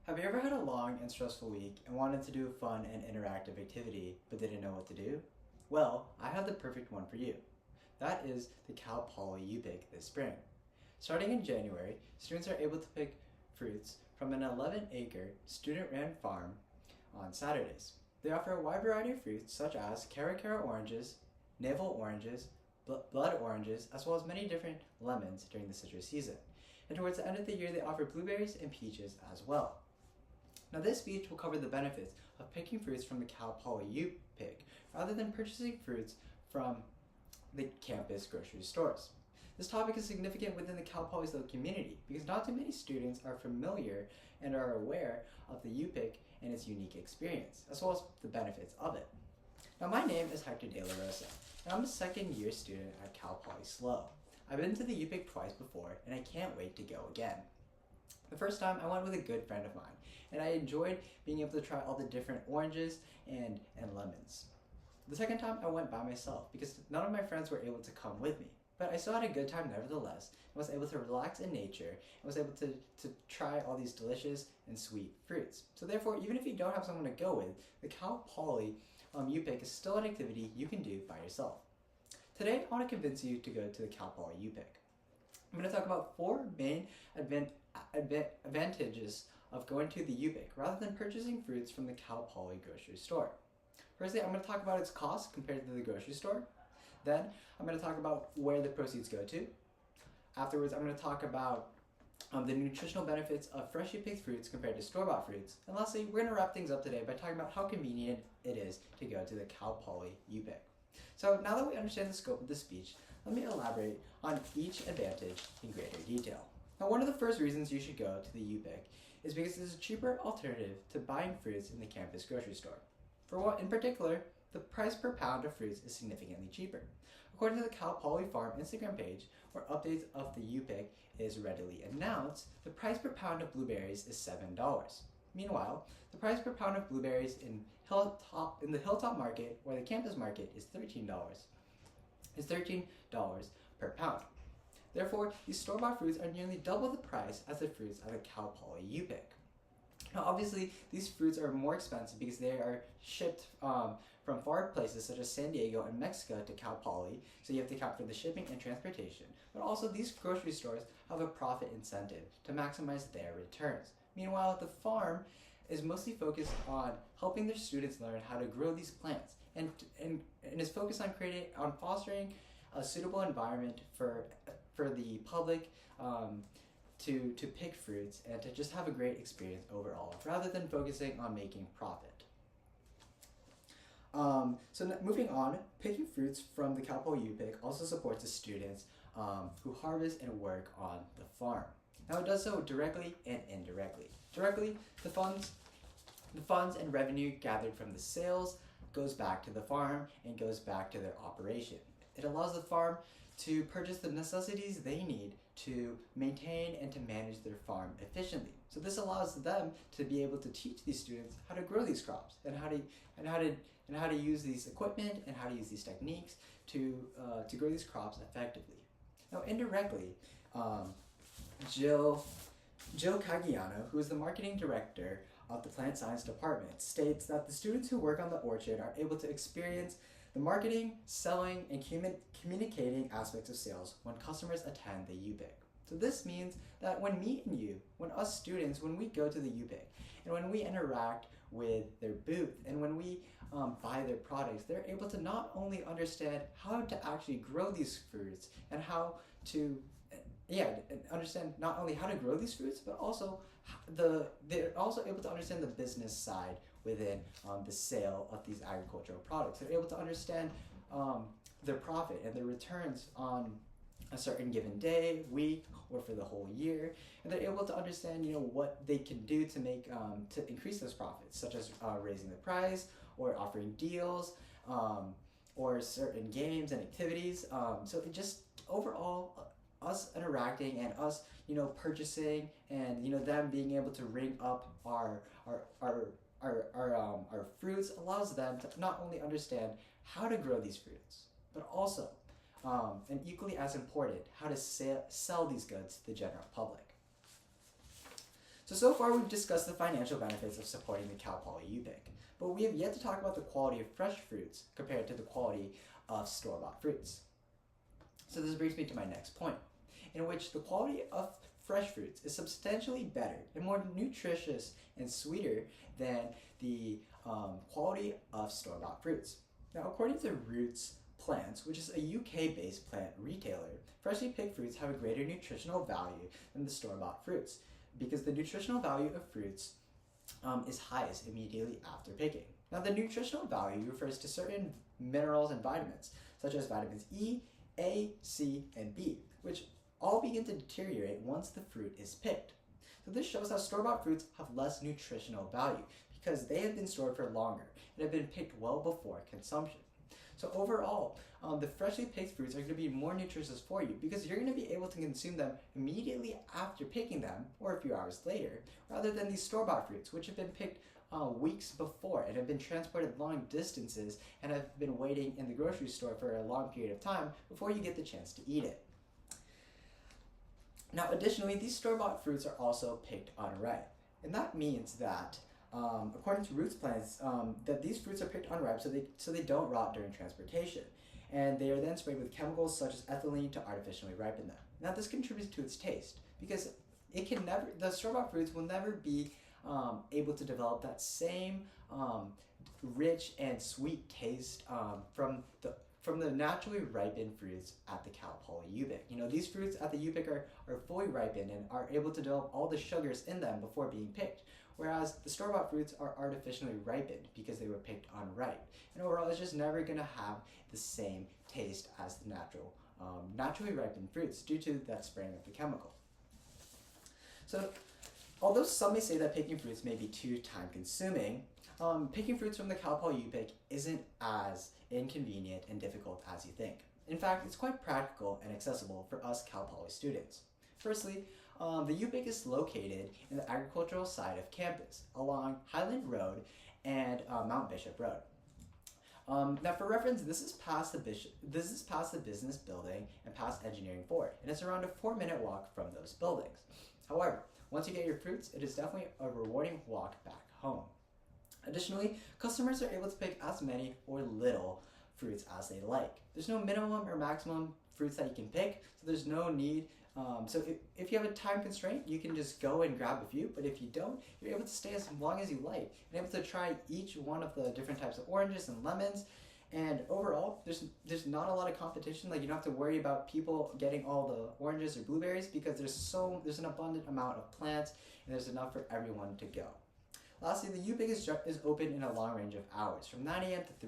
Have you ever had a long and stressful week and wanted to do a fun and interactive activity but didn't know what to do? Well, I have the perfect one for you. That is the Cal Poly U-Pick this spring. Starting in January, students are able to pick fruits from an 11-acre student-run farm on Saturdays. They offer a wide variety of fruits such as Cara oranges, navel oranges, blood oranges, as well as many different lemons during the citrus season. And towards the end of the year, they offer blueberries and peaches as well. Now this speech will cover the benefits of picking fruits from the Cal Poly U-Pick rather than purchasing fruits from the campus grocery stores. This topic is significant within the Cal Poly community because not too many students are familiar and are aware of the U-Pick and its unique experience, as well as the benefits of it. Now my name is Hector Dela Rosa, and I'm a second-year student at Cal Poly SLO. I've been to the U-Pick twice before, and I can't wait to go again. The first time I went with a good friend of mine, and I enjoyed being able to try all the different oranges and lemons. The second time I went by myself because none of my friends were able to come with me, but I still had a good time nevertheless, and was able to relax in nature, and was able to try all these delicious and sweet fruits. So therefore, even if you don't have someone to go with, the Cal Poly U-Pick is still an activity you can do by yourself. Today, I want to convince you to go to the Cal Poly U-Pick. I'm going to talk about 4 main advantages of going to the U-Pick rather than purchasing fruits from the Cal Poly grocery store. Firstly, I'm going to talk about its cost compared to the grocery store. Then, I'm going to talk about where the proceeds go to. Afterwards, I'm going to talk about the nutritional benefits of freshly picked fruits compared to store-bought fruits. And lastly, we're going to wrap things up today by talking about how convenient it is to go to the Cal Poly U-Pick. So now that we understand the scope of the speech, let me elaborate on each advantage in greater detail. Now, one of the first reasons you should go to the U-Pick is because it is a cheaper alternative to buying fruits in the campus grocery store. For what in particular, the price per pound of fruits is significantly cheaper. According to the Cal Poly Farm Instagram page, where updates of the U-Pick is readily announced, the price per pound of blueberries is $7. Meanwhile, the price per pound of blueberries in the Hilltop Market or the campus market is $13 per pound. Therefore, these store-bought fruits are nearly double the price as the fruits at the Cal Poly U-Pick. Now, obviously, these fruits are more expensive because they are shipped from far places such as San Diego and Mexico to Cal Poly, so you have to account for the shipping and transportation. But also, these grocery stores have a profit incentive to maximize their returns. Meanwhile, the farm is mostly focused on helping their students learn how to grow these plants and is focused on fostering a suitable environment for the public to pick fruits and to just have a great experience overall, rather than focusing on making profit. Moving on, picking fruits from the Cal Poly U-Pick also supports the students who harvest and work on the farm. Now, it does so directly and indirectly. Directly, the funds and revenue gathered from the sales goes back to the farm and goes back to their operation. It allows the farm to purchase the necessities they need to maintain and to manage their farm efficiently. So this allows them to be able to teach these students how to grow these crops and how to use these equipment and how to use these techniques to grow these crops effectively. Now, indirectly, Jill Cagiano, who is the marketing director of the plant science department, states that the students who work on the orchard are able to experience the marketing, selling, and communicating aspects of sales when customers attend the U-Pick. So this means that when us students, when we go to the U-Pick and when we interact with their booth and when we buy their products, they're able to not only understand how to actually grow these fruits and understand not only how to grow these fruits, but also they're also able to understand the business side within the sale of these agricultural products. They're able to understand their profit and their returns on a certain given day, week, or for the whole year, and they're able to understand what they can do to make to increase those profits, such as raising the price or offering deals or certain games and activities. So it just overall, us interacting and us purchasing and them being able to ring up our fruits allows them to not only understand how to grow these fruits, but also and equally as important, how to sell these goods to the general public. So far we've discussed the financial benefits of supporting the Cal Poly UPIC, but we have yet to talk about the quality of fresh fruits compared to the quality of store-bought fruits. So this brings me to my next point, in which the quality of fresh fruits is substantially better and more nutritious and sweeter than the quality of store-bought fruits. Now, according to Roots Plants, which is a UK-based plant retailer, freshly picked fruits have a greater nutritional value than the store-bought fruits because the nutritional value of fruits is highest immediately after picking. Now, the nutritional value refers to certain minerals and vitamins, such as vitamins E, A, C, and B, which all begin to deteriorate once the fruit is picked. So this shows how store-bought fruits have less nutritional value because they have been stored for longer and have been picked well before consumption. So overall, the freshly picked fruits are going to be more nutritious for you because you're going to be able to consume them immediately after picking them or a few hours later, rather than these store-bought fruits, which have been picked weeks before and have been transported long distances and have been waiting in the grocery store for a long period of time before you get the chance to eat it. Now, additionally, these store-bought fruits are also picked unripe, and that means that according to Roots Plants, that these fruits are picked unripe so they don't rot during transportation, and they are then sprayed with chemicals such as ethylene to artificially ripen them. Now, this contributes to its taste because the store-bought fruits will never be able to develop that same rich and sweet taste from the naturally ripened fruits at the Cal Poly UPIC. You know, these fruits at the UPIC are fully ripened and are able to develop all the sugars in them before being picked, whereas the store-bought fruits are artificially ripened because they were picked unripe. And overall, it's just never going to have the same taste as the naturally ripened fruits due to that spraying of the chemical. So, although some may say that picking fruits may be too time-consuming, picking fruits from the Cal Poly UPIC isn't as inconvenient and difficult as you think. In fact, it's quite practical and accessible for us Cal Poly students. Firstly, the UPIC is located in the agricultural side of campus along Highland Road and Mount Bishop Road. Now, for reference, this is past the business building and past Engineering 4, and it's around a 4-minute walk from those buildings. However, once you get your fruits, it is definitely a rewarding walk back home. Additionally, customers are able to pick as many or little fruits as they like. There's no minimum or maximum fruits that you can pick, so there's no need. So if you have a time constraint, you can just go and grab a few, but if you don't, you're able to stay as long as you like and able to try each one of the different types of oranges and lemons. And overall, there's not a lot of competition. Like, you don't have to worry about people getting all the oranges or blueberries because there's an abundant amount of plants and there's enough for everyone to go. Lastly, the UPIC is open in a long range of hours, from 9 a.m. to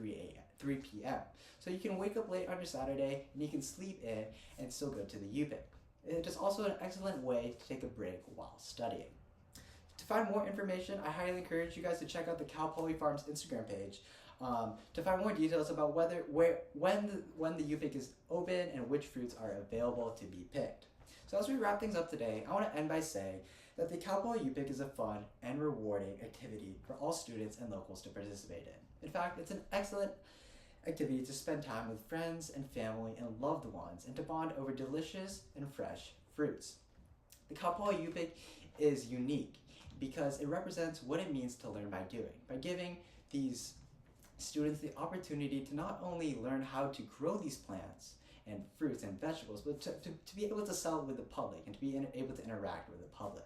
3 p.m. So you can wake up late on your Saturday and you can sleep in and still go to the UPIC. It is also an excellent way to take a break while studying. To find more information, I highly encourage you guys to check out the Cal Poly Farms Instagram page to find more details about when the UPIC is open and which fruits are available to be picked. So as we wrap things up today, I want to end by saying that the Cal Poly UPIC is a fun and rewarding activity for all students and locals to participate in. In fact, it's an excellent activity to spend time with friends and family and loved ones and to bond over delicious and fresh fruits. The Cal Poly UPIC is unique because it represents what it means to learn by doing, by giving these students the opportunity to not only learn how to grow these plants and fruits and vegetables, but to be able to sell it with the public and to be able to interact with the public.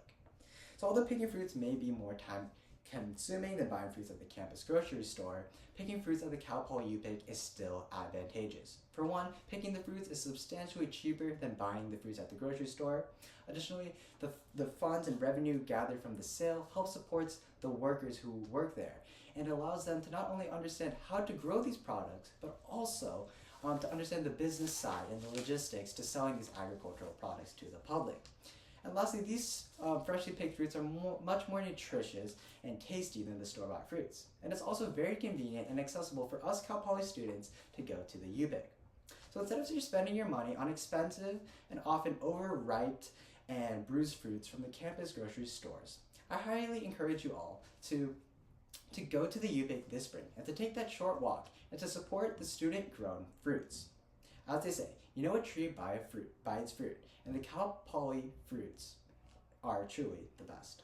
So although picking fruits may be more time consuming than buying fruits at the campus grocery store, picking fruits at the Cal Poly UPIC is still advantageous. For one, picking the fruits is substantially cheaper than buying the fruits at the grocery store. Additionally, the funds and revenue gathered from the sale help support the workers who work there and allows them to not only understand how to grow these products, but also to understand the business side and the logistics to selling these agricultural products to the public. And lastly, these freshly picked fruits are much more nutritious and tasty than the store-bought fruits. And it's also very convenient and accessible for us Cal Poly students to go to the UPIC. So instead of just spending your money on expensive and often overripe and bruised fruits from the campus grocery stores, I highly encourage you all to go to the UPIC this spring and to take that short walk and to support the student-grown fruits. As they say, you know a tree by its fruit, and the Cal Poly fruits are truly the best.